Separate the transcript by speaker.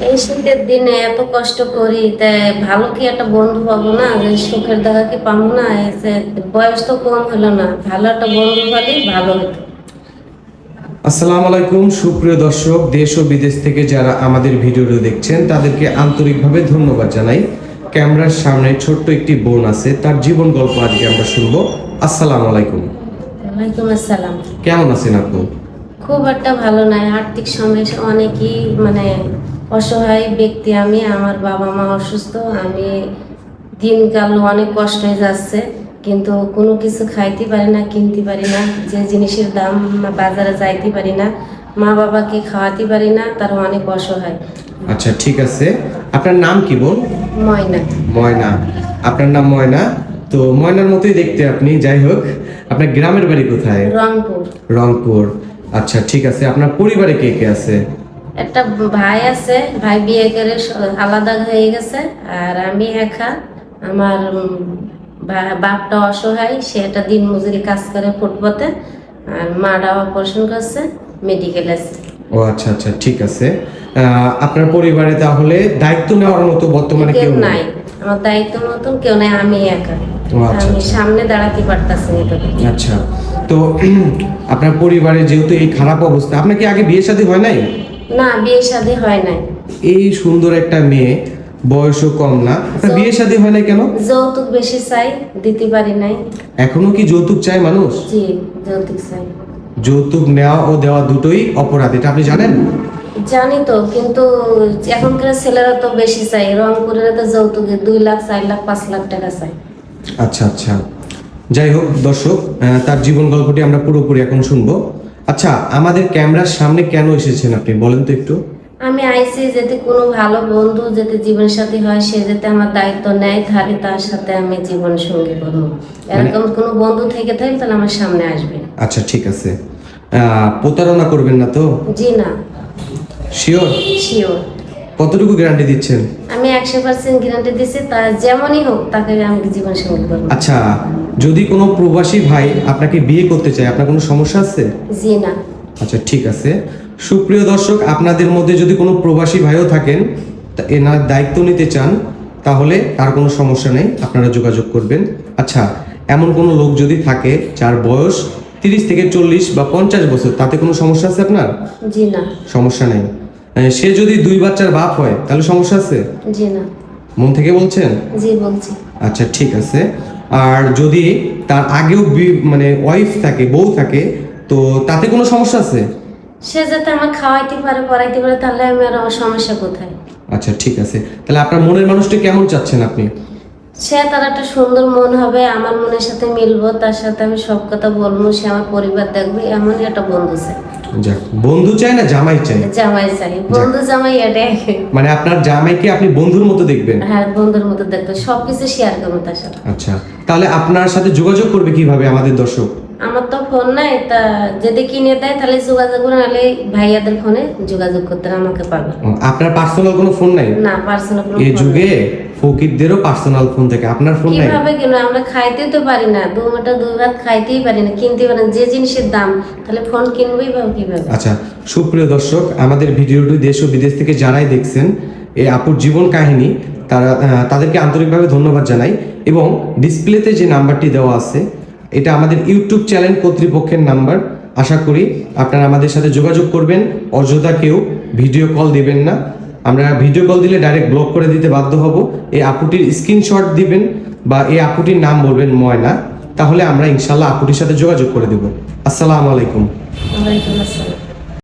Speaker 1: এই শীতের দিনে এত কষ্ট করি, তাই ভালো কি একটা বন্ধু পাবো না? যে সুখের দেখা কি পাবো না? এই যে বয়স তো কম হলো না, ভালো একটা বন্ধু পালি ভালো হতো।
Speaker 2: আসসালামু আলাইকুম সুপ্রিয় দর্শক, দেশ ও বিদেশ থেকে যারা আমাদের ভিডিওটি দেখছেন তাদেরকে আন্তরিকভাবে ধন্যবাদ জানাই। ক্যামেরার সামনে ছোট্ট একটি বোন আছে, তার জীবন গল্প আজকে আমরা শুনবো। আসসালামু আলাইকুম।
Speaker 1: ওয়ালাইকুম আসসালাম।
Speaker 2: কেমন আছেন আপু?
Speaker 1: খুব একটা ভালো নাই, আর্থিক সমস্যা অনেকই, অসহায় ব্যক্তি আমি। আমার বাবা মা অসুস্থ, আমি দিনকাল অনেক কষ্ট হয়ে যাচ্ছে, কিন্তু কোনো কিছু খাইতে পারি না, কিনতে পারি না, যে জিনিসের দাম বাজারে যাইতে পারি না, মা বাবাকে খাওয়াতে পারি না, তার অনেক অসহায়।
Speaker 2: আচ্ছা ঠিক আছে, আপনার নাম কি বোন?
Speaker 1: ময়না।
Speaker 2: ময়না, আপনার নাম ময়না। তো ময়নার মতোই দেখতে আপনি। যাই হোক, আপনার গ্রামের বাড়ি কোথায়?
Speaker 1: রংপুর।
Speaker 2: রংপুর। আচ্ছা ঠিক আছে, আপনার পরিবারে কে কে আছে?
Speaker 1: একটা ভাই আছে, ভাই বিয়ে করে আলাদা হয়ে গেছে, আর আমি একা। আমার বাপটা অসহায়, সে একটা দিন মজুরি কাজ করে ফুটপাতে, আর মাটা অপারেশন করছে, মেডিকেল আছে।
Speaker 2: ও আচ্ছা আচ্ছা ঠিক আছে। আপনার পরিবারে তাহলে দায়িত্ব নেওয়ার মতো বর্তমানে
Speaker 1: কেউ
Speaker 2: কেউ
Speaker 1: নাই, আমার দায়িত্ব মতন কেউ নাই, আমি একা।
Speaker 2: ও আচ্ছা
Speaker 1: আমি
Speaker 2: আচ্ছা।
Speaker 1: সামনে দাঁড়াতে পারতাছি না তো।
Speaker 2: আচ্ছা, তো আপনার পরিবারে যেহেতু এই খারাপ অবস্থা, আপনার কি আগে বিয়ে শাদী হয় নাই?
Speaker 1: না, বিয়ে শাদী হয় নাই।
Speaker 2: এই সুন্দর একটা মেয়ে, বয়সও কম না, আপনার বিয়ে শাদী হয় নাই কেন?
Speaker 1: যৌতুক বেশি চাই, দিতে পারি নাই।
Speaker 2: এখনো কি যৌতুক চায় মানুষ?
Speaker 1: জি, যৌতুক চাই।
Speaker 2: যৌতুক নেওয়া ও দেওয়া দুটোই অপরাধ, এটা আপনি জানেন?
Speaker 1: জানি তো, কিন্তু এখনকার ছেলেরা তো বেশি চাই, রংপুরের তো যৌতুকে 2 লাখ 4 লাখ 5 লাখ টাকা চাই।
Speaker 2: আচ্ছা আচ্ছা, যাই হোক দর্শক, তার জীবন গল্পটি আমরা পুরোপুরি এখন শুনবো। আচ্ছা, আমাদের ক্যামেরার সামনে কেন এসেছেন আপনি বলেন তো একটু।
Speaker 1: আমি আইছি যাতে কোনো ভালো বন্ধু যাতে জীবন সাথী হয়, সে যাতে আমার দায়িত্ব নেয়, তাহলে তার সাথে আমি জীবন সঙ্গী করবো। এরকম কোনো বন্ধু থেকে থাকে তাহলে আমার সামনে আসবে।
Speaker 2: আচ্ছা ঠিক আছে, প্রতারণা করবেন না তো?
Speaker 1: জি না।
Speaker 2: শিওর?
Speaker 1: শিওর।
Speaker 2: কতটুকু গ্যারান্টি দিচ্ছেন?
Speaker 1: আমি 100% গ্যারান্টি দিচ্ছি, তার যেমনই হোক তাকে আমি জীবন সঙ্গী করবো।
Speaker 2: আচ্ছা, যদি কোনো প্রবাসী ভাই আপনাকে বিয়ে করতে চায়, আপনার কোনো সমস্যা আছে?
Speaker 1: জি না।
Speaker 2: আচ্ছা ঠিক আছে, সুপ্রিয় দর্শক, আপনাদের মধ্যে যদি কোনো প্রবাসী ভাইও থাকেন, তা এনার দায়িত্ব নিতে চান, তাহলে তার কোনো সমস্যা নেই, আপনারা যোগাযোগ করবেন। আচ্ছা, এমন কোনো লোক যদি থাকে যার বয়স 30 থেকে 40 বা 50 বছর, তাতে কোনো সমস্যা আছে আপনার?
Speaker 1: জি না।
Speaker 2: সমস্যা নেই। সে যদি 2 বাচ্চার বাপ হয়, তাহলে সমস্যা আছে?
Speaker 1: জি না।
Speaker 2: মন থেকে বলছেন?
Speaker 1: জি বলছি।
Speaker 2: আচ্ছা ঠিক আছে। আর যদি তার আগেও ওয়াইফ থাকে, বউ থাকে, তো তাতে কোনো সমস্যা আছে?
Speaker 1: সে যাতে আমার খাওয়াইতে পারে, পড়াইতে পারে, তাহলে আমি আর আমার সমস্যা কোথায়?
Speaker 2: আচ্ছা ঠিক আছে, তাহলে আপনার মনের মানুষটা কেমন চাচ্ছেন আপনি?
Speaker 1: সে তার একটা সুন্দর মন হবে, আমার মনের সাথে মিলবো, তার সাথে আমি সব কথা বলবো, সে আমার পরিবার দেখবে, এমনই একটা বন্ধু চাই।
Speaker 2: যাক, বন্ধু চাই না জামাই চাই?
Speaker 1: জামাই চাই, বন্ধু জামাই এটাই।
Speaker 2: মানে আপনার জামাইকে আপনি বন্ধুর মতো দেখবেন?
Speaker 1: হ্যাঁ, বন্ধুর মতো দেখবে, সবকিছু শেয়ার করবো তার সাথে।
Speaker 2: আচ্ছা, তাহলে আপনার সাথে যোগাযোগ করবে কিভাবে আমাদের দর্শক?
Speaker 1: আমার তো ফোন নাই, তা যদি কিনে দেয় তাহলে যোগাযোগ করে, নাহলে ভাইয়াদের ফোনে যোগাযোগ করতে আমাকে পাবে।
Speaker 2: আপনার পার্সোনাল কোনো ফোন নাই?
Speaker 1: না, পার্সোনাল কোনো
Speaker 2: এই
Speaker 1: ফোন
Speaker 2: যুগে
Speaker 1: নাই।
Speaker 2: ফকিরদেরও পার্সোনাল ফোন থাকে, আপনার ফোন নাই?
Speaker 1: কিভাবে কেন, আমরা খাইতে তো পারি না, 2 মুঠো 2 ভাত খাইতেই পারি না, কিনতে পারি না, যে জিনিসের দাম, তাহলে ফোন কিনবই বা কিভাবে?
Speaker 2: আচ্ছা, সুপ্রিয় দর্শক, আমাদের ভিডিওটি দেশ ও বিদেশ থেকে যারাই দেখছেন, এই আপুর জীবন কাহিনী, তাদেরকে আন্তরিকভাবে ধন্যবাদ জানাই। এবং ডিসপ্লেতে যে নাম্বারটি দেওয়া আছে, এটা আমাদের ইউটিউব চ্যানেল কর্তৃপক্ষের নাম্বার। আশা করি আপনারা আমাদের সাথে যোগাযোগ করবেন, অযথা কেউ ভিডিও কল দিবেন না। আমরা ভিডিও কল দিলে ডাইরেক্ট ব্লক করে দিতে বাধ্য হব। এই আপুটির স্ক্রিনশট দিবেন বা এই আপুটির নাম বলবেন ময়না, তাহলে আমরা ইনশাল্লাহ আপুটির সাথে যোগাযোগ করে দেব। আসসালামু আলাইকুম।
Speaker 1: ওয়ালাইকুম আসসালাম।